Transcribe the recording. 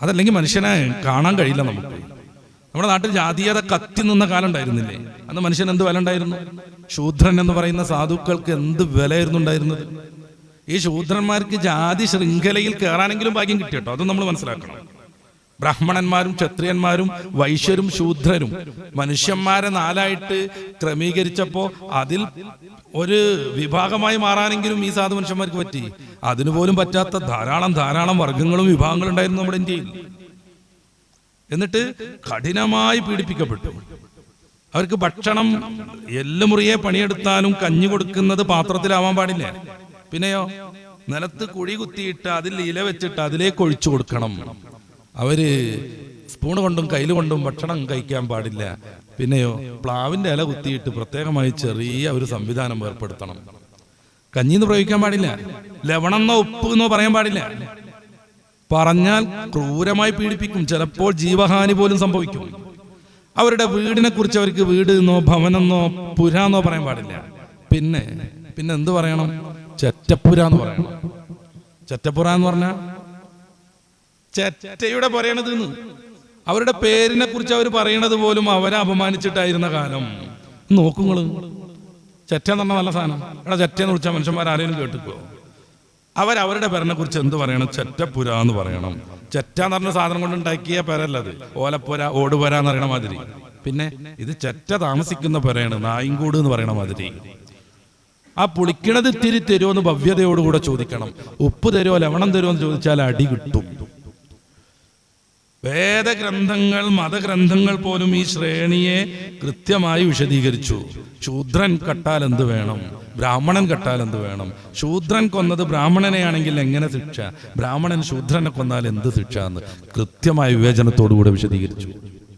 അതല്ലെങ്കിൽ മനുഷ്യനെ കാണാൻ കഴിയില്ല നമുക്ക്. നമ്മുടെ നാട്ടിൽ ജാതീയത കത്തി നിന്ന കാലം ഉണ്ടായിരുന്നില്ലേ? അന്ന് മനുഷ്യൻ എന്ത് വില ഉണ്ടായിരുന്നു? ശൂദ്രൻ എന്ന് പറയുന്ന സാധുക്കൾക്ക് എന്ത് വിലയായിരുന്നു ഉണ്ടായിരുന്നത്? ഈ ശൂദ്രന്മാർക്ക് ജാതി ശൃംഖലയിൽ കയറാനെങ്കിലും ഭാഗ്യം കിട്ടിയട്ടോ, അതും നമ്മൾ മനസ്സിലാക്കണം. ബ്രാഹ്മണന്മാരും ക്ഷത്രിയന്മാരും വൈശ്യരും ശൂദ്രരും മനുഷ്യന്മാരെ നാലായിട്ട് ക്രമീകരിച്ചപ്പോ അതിൽ ഒരു വിഭാഗമായി മാറാനെങ്കിലും ഈ സാധു മനുഷ്യന്മാർക്ക് പറ്റി. അതിനുപോലും പറ്റാത്ത ധാരാളം വർഗങ്ങളും വിഭാഗങ്ങളും ഉണ്ടായിരുന്നു നമ്മുടെ ഇന്ത്യയിൽ. എന്നിട്ട് കഠിനമായി പീഡിപ്പിക്കപ്പെട്ടു. അവർക്ക് ഭക്ഷണം എല്ലുമുറിയെ പണിയെടുത്താലും കഞ്ഞി കൊടുക്കുന്നത് പാത്രത്തിലാവാൻ പാടില്ല. പിന്നെയോ നിലത്ത് കുഴി കുത്തിയിട്ട് അതിൽ ഇല വെച്ചിട്ട് അതിലേക്ക് ഒഴിച്ചു കൊടുക്കണം. അവര് സ്പൂൺ കൊണ്ടും കയ്യിൽ കൊണ്ടും ഭക്ഷണം കഴിക്കാൻ പാടില്ല. പിന്നെയോ പ്ലാവിന്റെ ഇല കുത്തിയിട്ട് പ്രത്യേകമായി ചെറിയ ഒരു സംവിധാനം ഏർപ്പെടുത്തണം. കഞ്ഞിന്ന് പ്രയോഗിക്കാൻ പാടില്ല. ലവണമെന്നോ ഉപ്പ് എന്നോ പറയാൻ പാടില്ല. പറഞ്ഞാൽ ക്രൂരമായി പീഡിപ്പിക്കും. ചിലപ്പോൾ ജീവഹാനി പോലും സംഭവിക്കും. അവരുടെ വീടിനെ കുറിച്ച് അവർക്ക് വീട് എന്നോ ഭവനെന്നോ പുരാന്നോ പറയാൻ പാടില്ല. പിന്നെ എന്ത് പറയണം? ചെറ്റപ്പുര എന്ന് പറയണം. ചെറ്റപ്പുര എന്ന് പറഞ്ഞാൽ ചെറ്റയുടെ പറയണത്. അവരുടെ പേരിനെ കുറിച്ച് അവർ പറയണത് പോലും അവരെ അപമാനിച്ചിട്ടായിരുന്ന കാലം. നോക്കുങ്ങള്, ചെറ്റ എന്ന് പറഞ്ഞ നല്ല സാധനം. എടാ ചെറ്റെന്ന് വിളിച്ചാൽ മനുഷ്യന്മാർ ആരെങ്കിലും കേട്ടിക്കോ? അവരവരുടെ പേരിനെ കുറിച്ച് എന്ത് പറയണം? ചെറ്റപ്പുര എന്ന് പറയണം. ചെറ്റ എന്ന് പറഞ്ഞ സാധനം കൊണ്ട് ഉണ്ടാക്കിയ പേരല്ലത്. ഓലപ്പുര, ഓടുപുര എന്ന് പറയണ മാതിരി. പിന്നെ ഇത് ചെറ്റ താമസിക്കുന്ന പേരാണ്, നായിൻകൂട് എന്ന് പറയണ മാതിരി. ആ പുളിക്കണത് ഇത്തിരി തരുമോ എന്ന് ഭവ്യതയോടുകൂടെ ചോദിക്കണം. ഉപ്പ് തരുമോ ലവണം തരുമോ എന്ന് ചോദിച്ചാൽ അടി കിട്ടും. വേദഗ്രന്ഥങ്ങൾ, മതഗ്രന്ഥങ്ങൾ പോലും ഈ ശ്രേണിയെ കൃത്യമായി വിശദീകരിച്ചു. ശൂദ്രൻ കട്ടാൽ എന്ത് വേണം, ബ്രാഹ്മണൻ കട്ടാൽ എന്ത് വേണം, ശൂദ്രൻ കൊന്നത് ബ്രാഹ്മണനെയാണെങ്കിൽ എങ്ങനെ ശിക്ഷ, ബ്രാഹ്മണൻ ശൂദ്രനെ കൊന്നാൽ എന്ത് ശിക്ഷ എന്ന് കൃത്യമായ വിവേചനത്തോടുകൂടെ വിശദീകരിച്ചു.